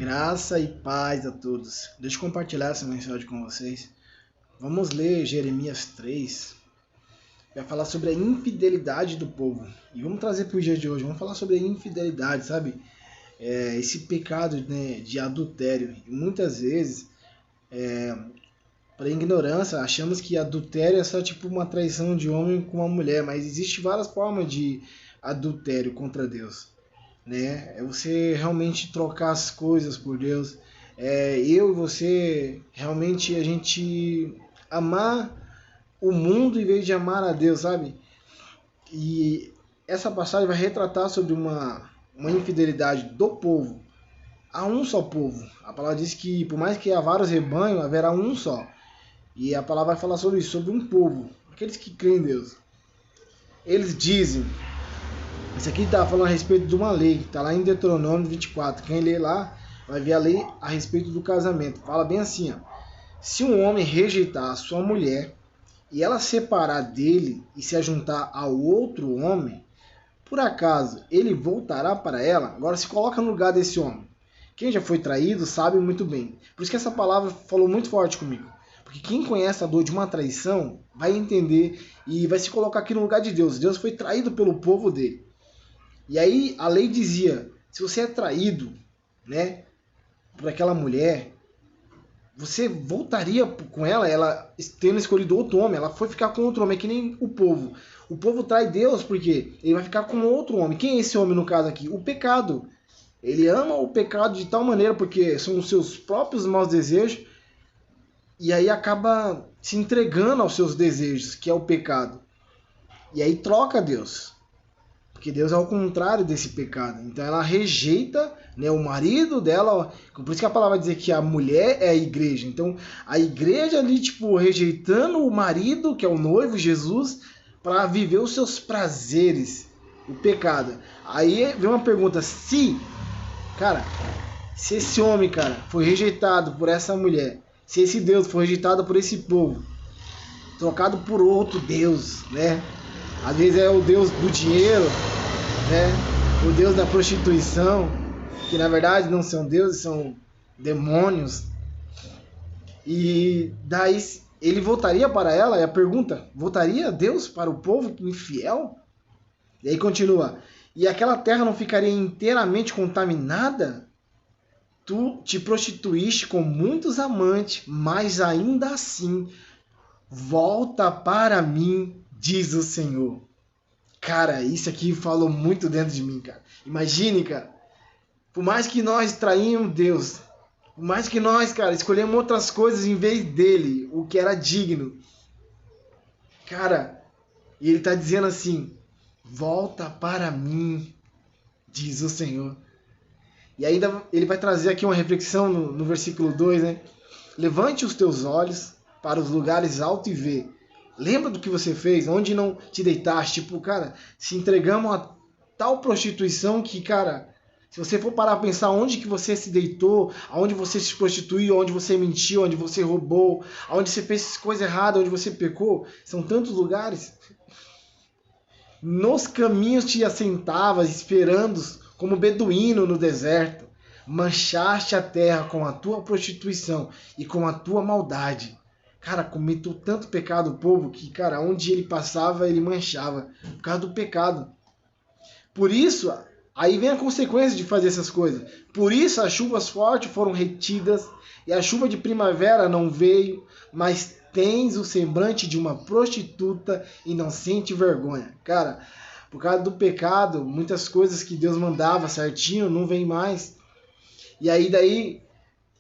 Graça e paz a todos. Deixa eu compartilhar essa mensagem com vocês. Vamos ler Jeremias 3. Vai falar sobre a infidelidade do povo. E vamos trazer para o dia de hoje. Vamos falar sobre a infidelidade, sabe? Esse pecado, né, de adultério. E muitas vezes, para ignorância, achamos que adultério é só tipo uma traição de homem com uma mulher. Mas existe várias formas de adultério contra Deus. Né? É você realmente trocar as coisas por Deus. Eu e você, realmente a gente amar o mundo em vez de amar a Deus, sabe? E essa passagem vai retratar sobre uma infidelidade do povo a um só povo. A palavra diz que por mais que há vários rebanhos, haverá um só. E a palavra vai falar sobre isso, sobre um povo, aqueles que creem em Deus. Eles dizem... Isso aqui está falando a respeito de uma lei, está lá em Deuteronômio 24. Quem lê lá vai ver a lei a respeito do casamento. Fala bem assim, ó. Se um homem rejeitar a sua mulher e ela separar dele e se ajuntar ao outro homem, por acaso ele voltará para ela? Agora se coloca no lugar desse homem. Quem já foi traído sabe muito bem. Por isso que essa palavra falou muito forte comigo. Porque quem conhece a dor de uma traição vai entender e vai se colocar aqui no lugar de Deus. Deus foi traído pelo povo dele. E aí a lei dizia, se você é traído, né, por aquela mulher, você voltaria com ela tendo escolhido outro homem, ela foi ficar com outro homem, é que nem o povo. O povo trai Deus porque ele vai ficar com outro homem. Quem é esse homem no caso aqui? O pecado. Ele ama o pecado de tal maneira porque são os seus próprios maus desejos e aí acaba se entregando aos seus desejos, que é o pecado. E aí troca Deus. Porque Deus é ao contrário desse pecado. Então ela rejeita, né, o marido dela. Por isso que a palavra vai dizer que a mulher é a igreja. Então a igreja ali, tipo, rejeitando o marido, que é o noivo, Jesus, para viver os seus prazeres, o pecado. Aí vem uma pergunta, se esse homem, cara, foi rejeitado por essa mulher, se esse Deus foi rejeitado por esse povo, trocado por outro Deus, né? Às vezes é o Deus do dinheiro, né? O Deus da prostituição, que na verdade não são deuses, são demônios. E daí ele voltaria para ela? E a pergunta, voltaria Deus para o povo infiel? E aí continua, e aquela terra não ficaria inteiramente contaminada? Tu te prostituíste com muitos amantes, mas ainda assim, volta para mim, diz o Senhor. Cara, isso aqui falou muito dentro de mim, cara. Imagine, cara. Por mais que nós traímos Deus, por mais que nós, cara, escolhemos outras coisas em vez dele, o que era digno. Cara, e ele tá dizendo assim, volta para mim, diz o Senhor. E ainda ele vai trazer aqui uma reflexão no versículo 2, né? Levante os teus olhos para os lugares altos e vê. Lembra do que você fez, onde não te deitaste? Tipo, cara, se entregamos a tal prostituição que, cara, se você for parar a pensar onde que você se deitou, aonde você se prostituiu, onde você mentiu, onde você roubou, aonde você fez coisa errada, onde você pecou, são tantos lugares. Nos caminhos te assentavas, esperando como beduíno no deserto. Manchaste a terra com a tua prostituição e com a tua maldade. Cara, cometeu tanto pecado o povo que, cara, onde ele passava, ele manchava. Por causa do pecado. Por isso, aí vem a consequência de fazer essas coisas. Por isso, as chuvas fortes foram retidas e a chuva de primavera não veio, mas tens o semblante de uma prostituta e não sente vergonha. Cara, por causa do pecado, muitas coisas que Deus mandava certinho não vem mais. E aí daí,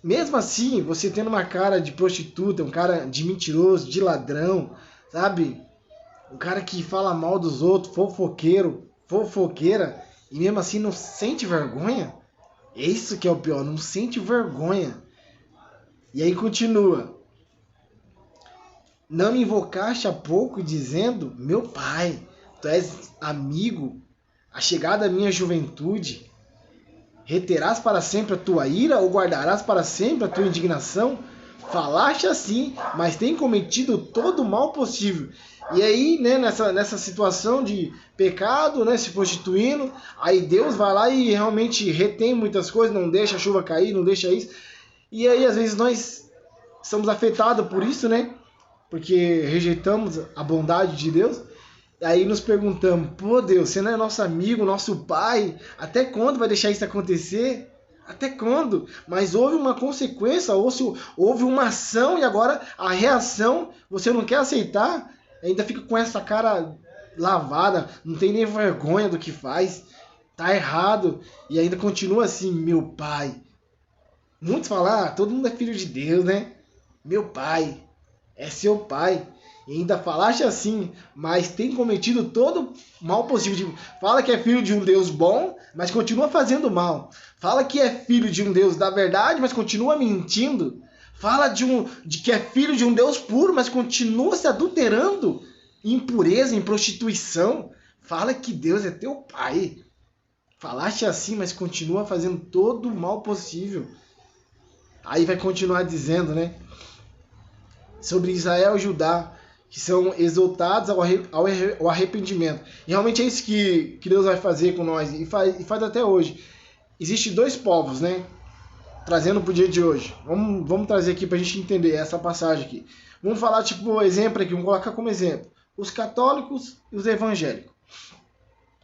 mesmo assim, você tendo uma cara de prostituta, um cara de mentiroso, de ladrão, sabe? Um cara que fala mal dos outros, fofoqueiro, fofoqueira, e mesmo assim não sente vergonha? É isso que é o pior, não sente vergonha. E aí continua. Não me invocaste há pouco dizendo, meu pai, tu és amigo, achegado à minha juventude. Reterás para sempre a tua ira ou guardarás para sempre a tua indignação? Falaste assim, mas tem cometido todo o mal possível. E aí, né, nessa situação de pecado, né, se prostituindo, aí Deus vai lá e realmente retém muitas coisas, não deixa a chuva cair, não deixa isso. E aí, às vezes, nós somos afetados por isso, né? Porque rejeitamos a bondade de Deus. E aí nos perguntamos, pô Deus, você não é nosso amigo, nosso pai? Até quando vai deixar isso acontecer? Até quando? Mas houve uma consequência, houve uma ação e agora a reação você não quer aceitar? Ainda fica com essa cara lavada, não tem nem vergonha do que faz, tá errado e ainda continua assim, meu pai. Muitos falam, todo mundo é filho de Deus, né? Meu pai, é seu pai. E ainda falaste assim, mas tem cometido todo mal possível. Fala que é filho de um Deus bom, mas continua fazendo mal. Fala que é filho de um Deus da verdade, mas continua mentindo. Fala de que é filho de um Deus puro, mas continua se adulterando em impureza, em prostituição. Fala que Deus é teu pai. Falaste assim, mas continua fazendo todo o mal possível. Aí vai continuar dizendo, né? Sobre Israel e Judá, que são exaltados ao arrependimento. E realmente é isso que Deus vai fazer com nós, e faz até hoje. Existem dois povos, né? Trazendo para o dia de hoje. Vamos trazer aqui para a gente entender essa passagem aqui. Vamos falar, tipo, exemplo aqui, vamos colocar como exemplo. Os católicos e os evangélicos.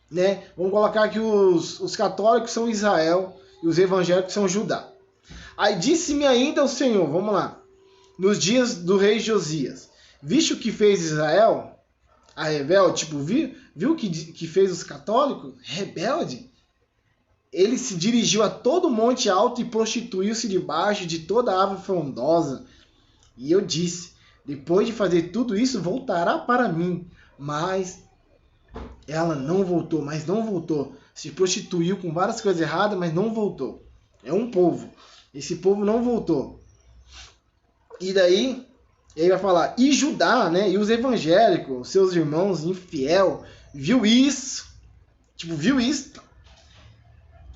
Né? Vamos colocar que os católicos são Israel e os evangélicos são Judá. Aí disse-me ainda o Senhor, vamos lá, nos dias do rei Josias, viste o que fez Israel? A rebelde, tipo, viu o que fez os católicos? Rebelde? Ele se dirigiu a todo monte alto e prostituiu-se debaixo de toda árvore frondosa. E eu disse, depois de fazer tudo isso, voltará para mim. Mas ela não voltou, Se prostituiu com várias coisas erradas, mas não voltou. É um povo. Esse povo não voltou. E daí, ele vai falar, e Judá, né? E os evangélicos, seus irmãos infiel, viu isso.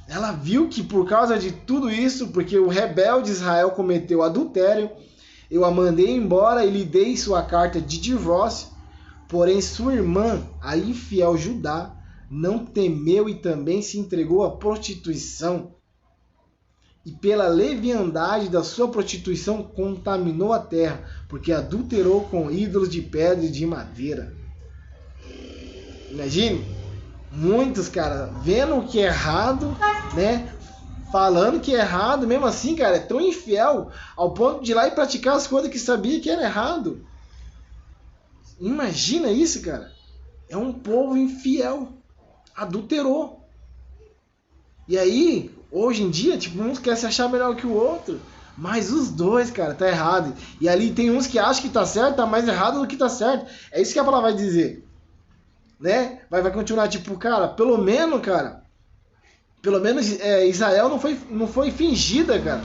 Ela viu que por causa de tudo isso, porque o rebelde Israel cometeu adultério, eu a mandei embora e lhe dei sua carta de divórcio. Porém, sua irmã, a infiel Judá, não temeu e também se entregou à prostituição. E pela leviandade da sua prostituição contaminou a terra, porque adulterou com ídolos de pedra e de madeira. Imagine, muitos, cara, vendo o que é errado, né? Falando que é errado, mesmo assim, cara, é tão infiel ao ponto de ir lá e praticar as coisas que sabia que era errado. Imagina isso, cara. É um povo infiel. Adulterou. E aí, hoje em dia, tipo, um quer se achar melhor que o outro. Mas os dois, cara, tá errado. E ali tem uns que acham que tá certo, tá mais errado do que tá certo. É isso que a palavra vai dizer. Né? Vai continuar, tipo, cara, pelo menos Israel não foi fingida, cara.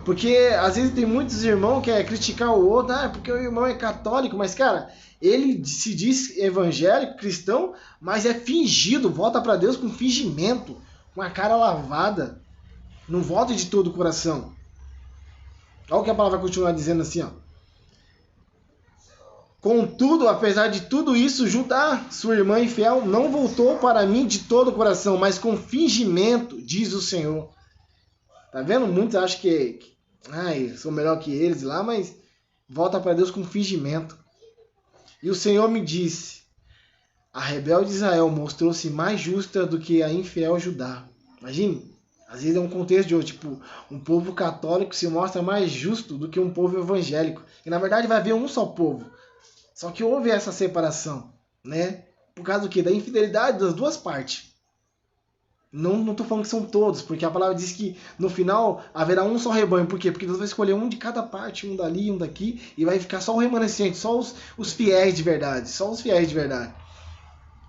Porque às vezes tem muitos irmãos que querem criticar o outro, porque o irmão é católico, mas cara, ele se diz evangélico, cristão, mas é fingido, volta para Deus com fingimento, com a cara lavada, não volta de todo o coração. Olha o que a palavra vai continuar dizendo assim, ó. Contudo, apesar de tudo isso, Judá, sua irmã infiel, não voltou para mim de todo o coração, mas com fingimento, diz o Senhor. Tá vendo? Muitos acham que sou melhor que eles lá, mas volta para Deus com fingimento. E o Senhor me disse, a rebelde Israel mostrou-se mais justa do que a infiel Judá. Imagine, às vezes é um contexto de hoje, tipo, um povo católico se mostra mais justo do que um povo evangélico. E na verdade vai haver um só povo. Só que houve essa separação, né? Por causa do quê? Da infidelidade das duas partes. Não estou falando que são todos, porque a palavra diz que no final haverá um só rebanho. Por quê? Porque Deus vai escolher um de cada parte, um dali, um daqui, e vai ficar só o remanescente, só os fiéis de verdade, só os fiéis de verdade.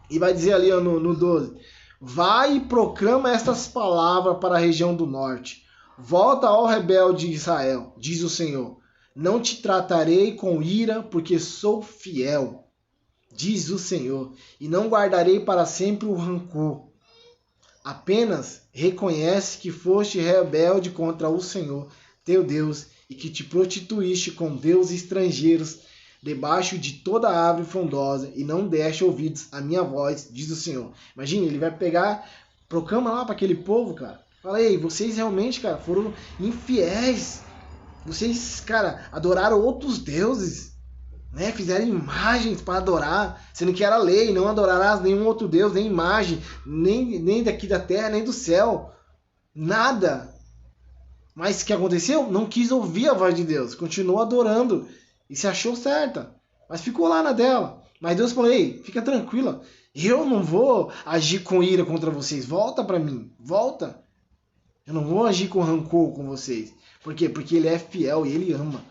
E vai dizer ali ó, no 12, vai e proclama estas palavras para a região do norte. Volta ao rebelde Israel, diz o Senhor. Não te tratarei com ira, porque sou fiel, diz o Senhor, e não guardarei para sempre o rancor. Apenas reconhece que foste rebelde contra o Senhor, teu Deus, e que te prostituíste com deuses estrangeiros, debaixo de toda árvore frondosa e não deixe ouvidos à minha voz, diz o Senhor. Imagina, ele vai pegar, proclama lá para aquele povo, cara. Fala, ei, vocês realmente, cara, foram infiéis. Vocês, cara, adoraram outros deuses, né? Fizeram imagens para adorar, sendo que era lei, não adorarás nenhum outro deus, nem imagem, nem daqui da terra, nem do céu. Nada. Mas o que aconteceu? Não quis ouvir a voz de Deus, continuou adorando e se achou certa, mas ficou lá na dela. Mas Deus falou, ei, fica tranquila, eu não vou agir com ira contra vocês, volta para mim, volta. Eu não vou agir com rancor com vocês. Por quê? Porque ele é fiel e ele ama.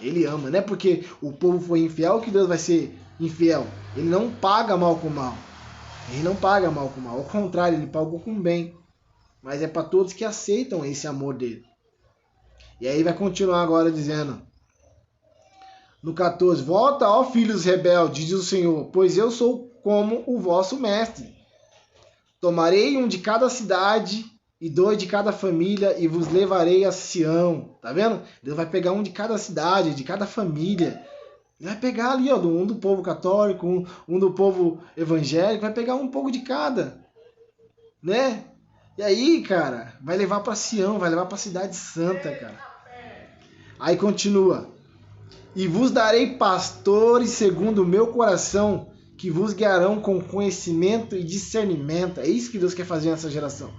Ele ama, não é porque o povo foi infiel que Deus vai ser infiel. Ele não paga mal com mal. Ele não paga mal com mal, ao contrário, ele pagou com bem. Mas é para todos que aceitam esse amor dele. E aí vai continuar agora dizendo, no 14, volta, ó filhos rebeldes, diz o Senhor, pois eu sou como o vosso mestre. Tomarei um de cada cidade e 2 de cada família e vos levarei a Sião. Tá vendo? Deus vai pegar um de cada cidade, de cada família. Ele vai pegar ali, ó, um do povo católico, um do povo evangélico, vai pegar um pouco de cada, né? E aí, cara, vai levar para Sião, vai levar para a cidade santa, cara. Aí continua. E vos darei pastores segundo o meu coração, que vos guiarão com conhecimento e discernimento. É isso que Deus quer fazer nessa geração.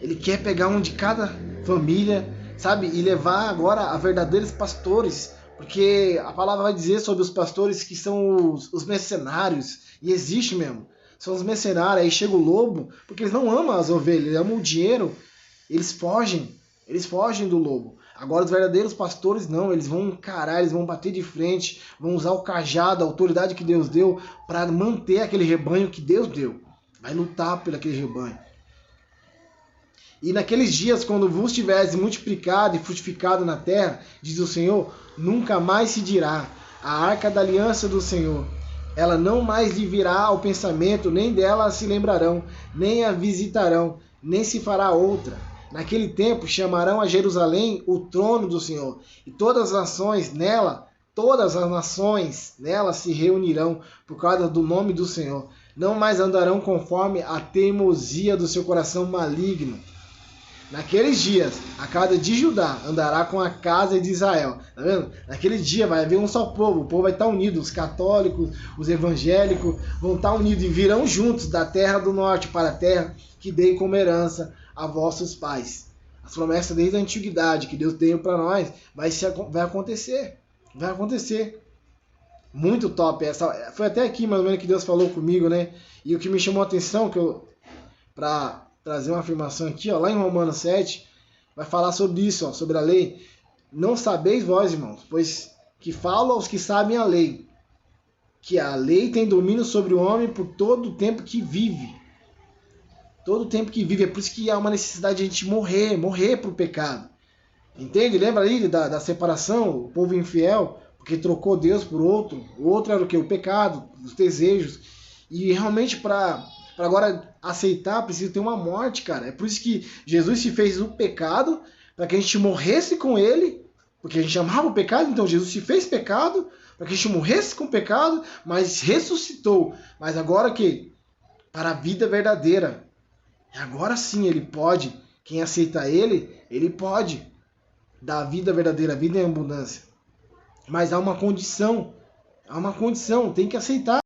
Ele quer pegar um de cada família, sabe? E levar agora a verdadeiros pastores. Porque a palavra vai dizer sobre os pastores que são os mercenários. E existe mesmo. São os mercenários, aí chega o lobo, porque eles não amam as ovelhas, eles amam o dinheiro, eles fogem do lobo. Agora os verdadeiros pastores não, eles vão encarar, eles vão bater de frente, vão usar o cajado, a autoridade que Deus deu, para manter aquele rebanho que Deus deu. Vai lutar por aquele rebanho. E naqueles dias, quando vos tiveres multiplicado e frutificado na terra, diz o Senhor, nunca mais se dirá, a arca da aliança do Senhor. Ela não mais lhe virá ao pensamento, nem dela se lembrarão, nem a visitarão, nem se fará outra. Naquele tempo chamarão a Jerusalém o trono do Senhor, e todas as nações nela se reunirão por causa do nome do Senhor. Não mais andarão conforme a teimosia do seu coração maligno. Naqueles dias, a casa de Judá andará com a casa de Israel. Tá vendo? Naquele dia vai haver um só povo. O povo vai estar unido. Os católicos, os evangélicos vão estar unidos e virão juntos da terra do norte para a terra que dei como herança a vossos pais. As promessas desde a antiguidade que Deus deu para nós vai acontecer. Vai acontecer. Muito top. Essa, foi até aqui mais ou menos que Deus falou comigo, né? E o que me chamou a atenção, para trazer uma afirmação aqui, ó, lá em Romanos 7, vai falar sobre isso, ó, sobre a lei. Não sabeis vós, irmãos, pois que falo aos que sabem a lei, que a lei tem domínio sobre o homem por todo o tempo que vive. Todo o tempo que vive. É por isso que há uma necessidade de a gente morrer para o pecado. Entende? Lembra ali da separação, o povo infiel, porque trocou Deus por outro. O outro era o que? O pecado, os desejos. E realmente para agora aceitar, precisa ter uma morte, cara. É por isso que Jesus se fez o pecado, para que a gente morresse com ele, porque a gente amava o pecado, então Jesus se fez pecado, para que a gente morresse com o pecado, mas ressuscitou. Mas agora que? Para a vida verdadeira. Agora sim ele pode, quem aceita ele pode dar a vida verdadeira, a vida em abundância. Mas há uma condição, tem que aceitar.